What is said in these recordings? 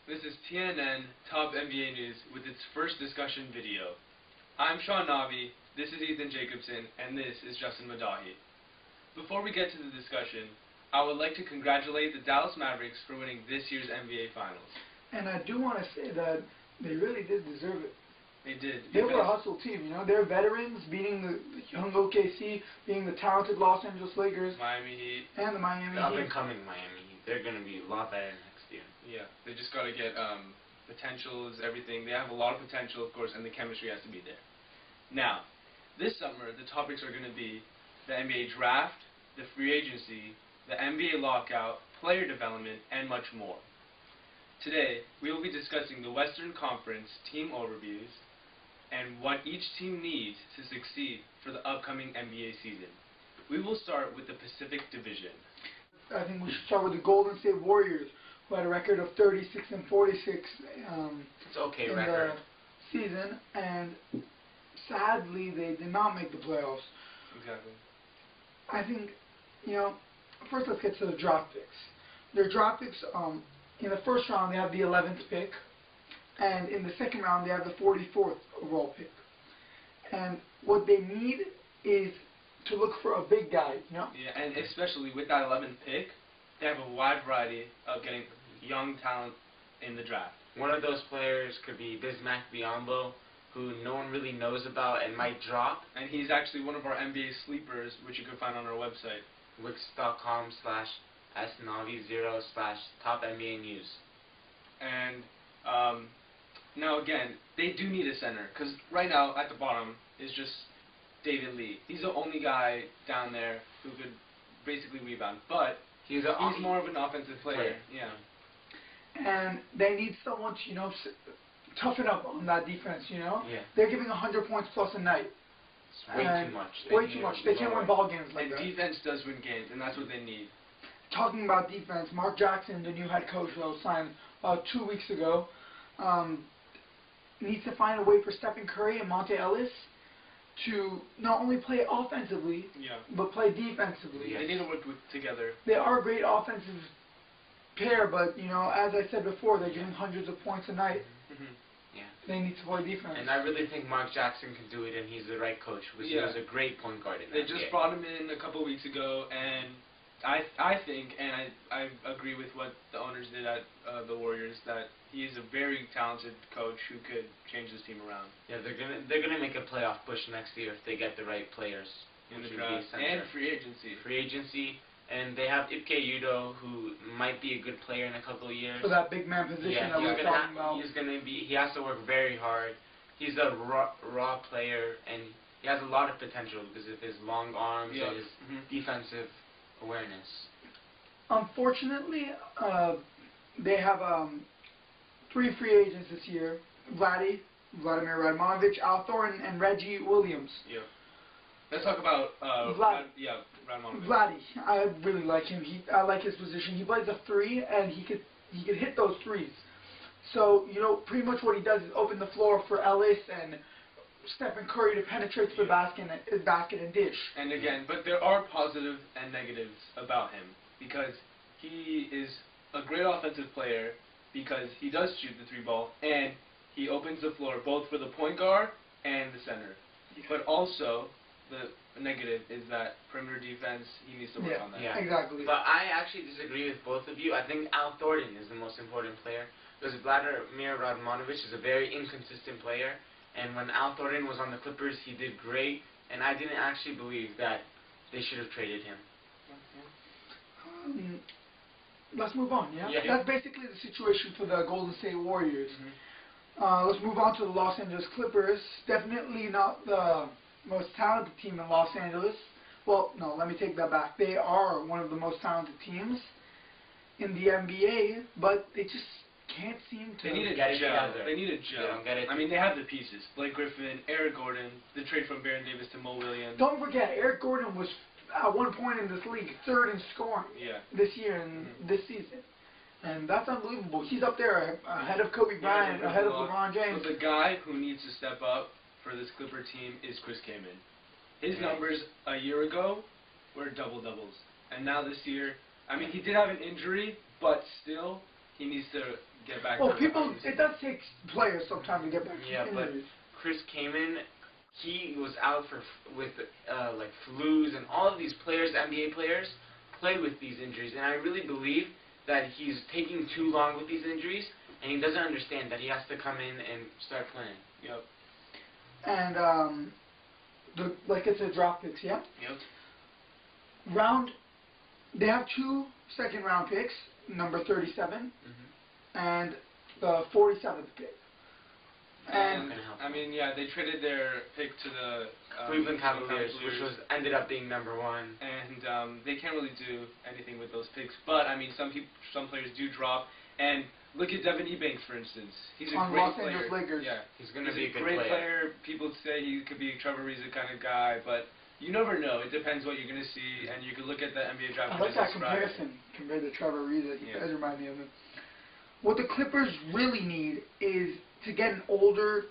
This is TNN Top NBA News with its first discussion video. I'm Sean Navi, this is Ethan Jacobson, and this is Justin Madahi. Before we get to the discussion, I would like to congratulate the Dallas Mavericks for winning this year's NBA Finals. And I do want to say that they really did deserve it. They did. They were a hustle team, you know. They're veterans, beating the young OKC, beating the talented Los Angeles Lakers, Miami Heat, and the Miami Heat. The up-and-coming Miami Heat. They're going to be a lot better next year. Yeah, they just got to get potentials, everything. They have a lot of potential, of course, and the chemistry has to be there. Now, this summer, the topics are going to be the NBA draft, the free agency, the NBA lockout, player development, and much more. Today, we will be discussing the Western Conference team overviews and what each team needs to succeed for the upcoming NBA season. We will start with the Pacific Division. I think we should start with the Golden State Warriors, who had a record of 36-46 it's okay in record. the season, and sadly they did not make the playoffs. Exactly. I think, you know, first let's get to the draft picks. Their draft picks, in the first round they have the 11th pick, and in the second round they have the 44th overall pick. And what they need is to look for a big guy, you know? Yeah, and especially with that 11th pick, they have a wide variety of getting young talent in the draft. One of those players could be Bismack Biyombo, who no one really knows about and might drop. And he's actually one of our NBA sleepers, which you can find on our website. Wix.com/snavi0/top NBA news. And now again, they do need a center, because right now at the bottom is just David Lee. He's the only guy down there who could basically rebound, but he's more of an offensive player. Yeah. And they need someone to, you know, toughen up on that defense, you know? Yeah. They're giving 100 points plus a night. It's way too much. Way too much. They can't win ball games like and that. defense does win games, and that's what they need. Talking about defense, Mark Jackson, the new head coach that was signed about 2 weeks ago, needs to find a way for Stephen Curry and Monte Ellis to not only play offensively, but play defensively. Yes. They need to work together. They are a great offensive pair, but, you know, as I said before, they're giving hundreds of points a night. Yeah. They need to play defense. And I really think Mark Jackson can do it, and he's the right coach. He was a great point guard in They that just game. brought him in a couple weeks ago, and I think, and I agree with what the owners did at the Warriors, that he's a very talented coach who could change this team around. Yeah, they're gonna make a playoff push next year if they get the right players In the draft and free agency. Free agency, and they have Ike Udoh, who might be a good player in a couple of years. For that big man position that we're talking about. He has to work very hard. He's a raw player, and he has a lot of potential because of his long arms and his defensive awareness. Unfortunately, they have 3 free agents this year: Vladimir Radmanovic, Al Thornton, and Reggie Williams. Yeah. Let's talk about Radmanovic. Vladdy, I really like him. I like his position. He plays a 3, and he could hit those threes. So, you know, pretty much what he does is open the floor for Ellis and Stephen Curry to penetrate to the basket and dish. And again, but there are positives and negatives about him, because he is a great offensive player because he does shoot the 3 ball, and he opens the floor both for the point guard and the center. But also, the negative is that perimeter defense, he needs to work on that. Yeah, exactly. But I actually disagree with both of you. I think Al Thornton is the most important player, because Vladimir Radmanovic is a very inconsistent player, and when Al Thornton was on the Clippers, he did great, and I didn't actually believe that they should have traded him. Let's move on, yeah? That's basically the situation for the Golden State Warriors. Let's move on to the Los Angeles Clippers. Definitely not the most talented team in Los Angeles. Well, no, let me take that back. They are one of the most talented teams in the NBA, but they just can't seem to They need a get it gel. together. They need a gel. They don't get it. I mean, they have the pieces. Blake Griffin, Eric Gordon, the trade from Baron Davis to Mo Williams. Don't forget, Eric Gordon was at one point in this league 3rd in scoring this year and this season. And that's unbelievable. He's up there ahead of Kobe Bryant, ahead of LeBron James. So the guy who needs to step up for this Clipper team is Chris Kaman. His numbers a year ago were double-doubles. And now this year, I mean, he did have an injury, but still, he needs to get back. Well, it does take players some time to get back. Yeah, from but injuries. Chris Kaman, he was out with like flus, and all of these players, NBA players, play with these injuries, and I really believe that he's taking too long with these injuries, and he doesn't understand that he has to come in and start playing. Yep. And like it's a draft picks, yeah. Yep. They have 2 second-round picks, number 37 and the 47th pick. And I mean, yeah, they traded their pick to the Cleveland Cavaliers, which ended up being number 1. And they can't really do anything with those picks. But I mean, some players do drop. And look at Devin Ebanks, for instance. He's a great Los player. Angeles Lakers. Yeah, he's going to be a good great player. People say he could be a Trevor Ariza kind of guy, but you never know. It depends what you're going to see, and you can look at the NBA draft. I like that comparison compared to Trevor Ariza. He does remind me of him. What the Clippers really need is to get an older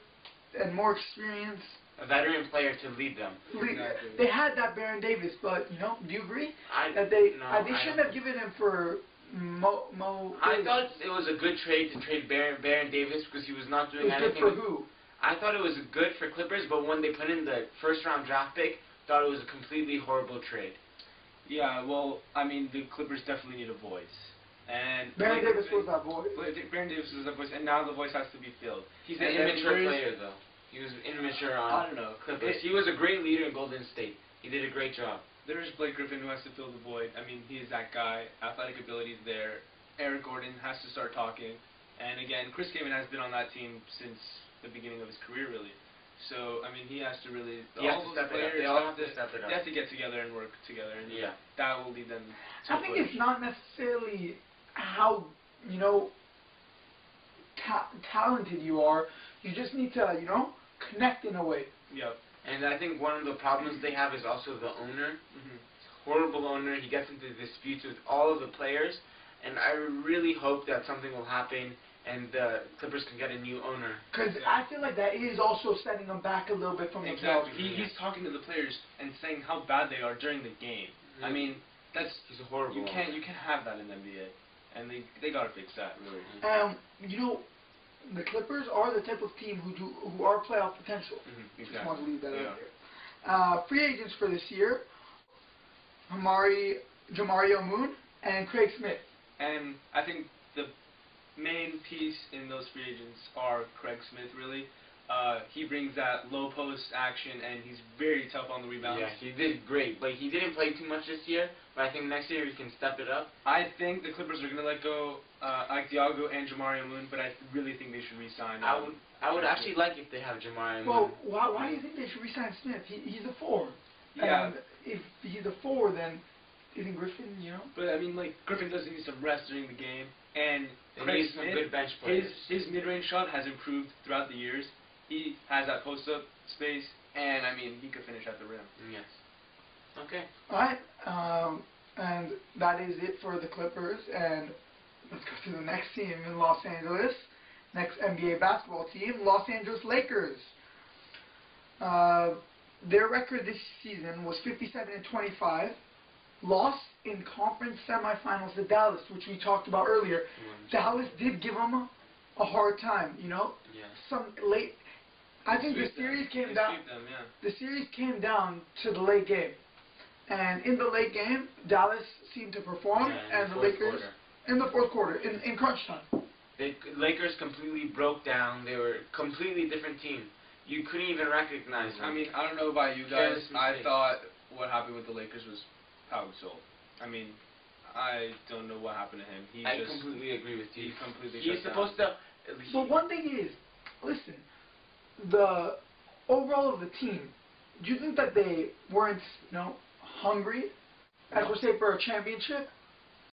and more experienced, a veteran player to lead them. Exactly. They had that Baron Davis, but do you agree that they shouldn't have given him for Mo? I thought it was a good trade to trade Baron Davis because he was not doing anything. Good for who? I thought it was good for Clippers, but when they put in the first-round draft pick, thought it was a completely horrible trade. Yeah, well, I mean, the Clippers definitely need a voice. And Baron Davis was that voice. Baron Davis was that voice, and now the voice has to be filled. He's an immature player, though. He was immature on I don't know. Clippers. He was a great leader in Golden State. He did a great job. There is Blake Griffin who has to fill the void. I mean, he is that guy. Athletic ability is there. Eric Gordon has to start talking. And again, Chris Kaman has been on that team since the beginning of his career, really. So, I mean, he has to really... He has to step it up. They all have to step it up. They have to get together and work together, and that will lead them to I think it's not necessarily how, talented you are. You just need to, connect in a way. Yep. And I think one of the problems they have is also the owner. Horrible owner. He gets into disputes with all of the players, and I really hope that something will happen and the Clippers can get a new owner. Because I feel like that is also setting them back a little bit from the playoffs. He's talking to the players and saying how bad they are during the game. I mean, he's a horrible. You can't have that in the NBA, and they gotta fix that really. The Clippers are the type of team who are playoff potential. Exactly. Just want to leave that out there. Free agents for this year: Jamario Moon and Craig Smith. And I think the main piece in those free agents are Craig Smith, really. He brings that low post action, and he's very tough on the rebound. Yeah, he did great, but he didn't play too much this year. But I think next year he can step it up. I think the Clippers are going to let go Ike Diogo and Jamario Moon, but I really think they should re-sign. I would actually like if they have Jamario Moon. Well, why do you think they should re-sign Smith? He's a 4. Yeah. And if he's a 4, then isn't Griffin, But I mean, Griffin does need some rest during the game, and Craig Smith, some good bench players. His mid-range shot has improved throughout the years. He has that post-up space, and I mean, he could finish at the rim. Yes. Okay. All right. And that is it for the Clippers. And let's go to the next team in Los Angeles. Next NBA basketball team, Los Angeles Lakers. Their record this season was 57-25. Lost in conference semifinals to Dallas, which we talked about earlier. Dallas did give them a hard time, Yes. Some late. I think the series came down. The series came down to the late game, and in the late game, Dallas seemed to perform, and the Lakers in the fourth quarter, in crunch time. The Lakers completely broke down. They were a completely different team. You couldn't even recognize them. I mean, I don't know about you guys. I thought what happened with the Lakers was Pau Gasol. I mean, I don't know what happened to him. I completely agree with you. He's supposed to. But one thing is, listen, the overall of the team. Do you think that they weren't, hungry, as we say, for a championship?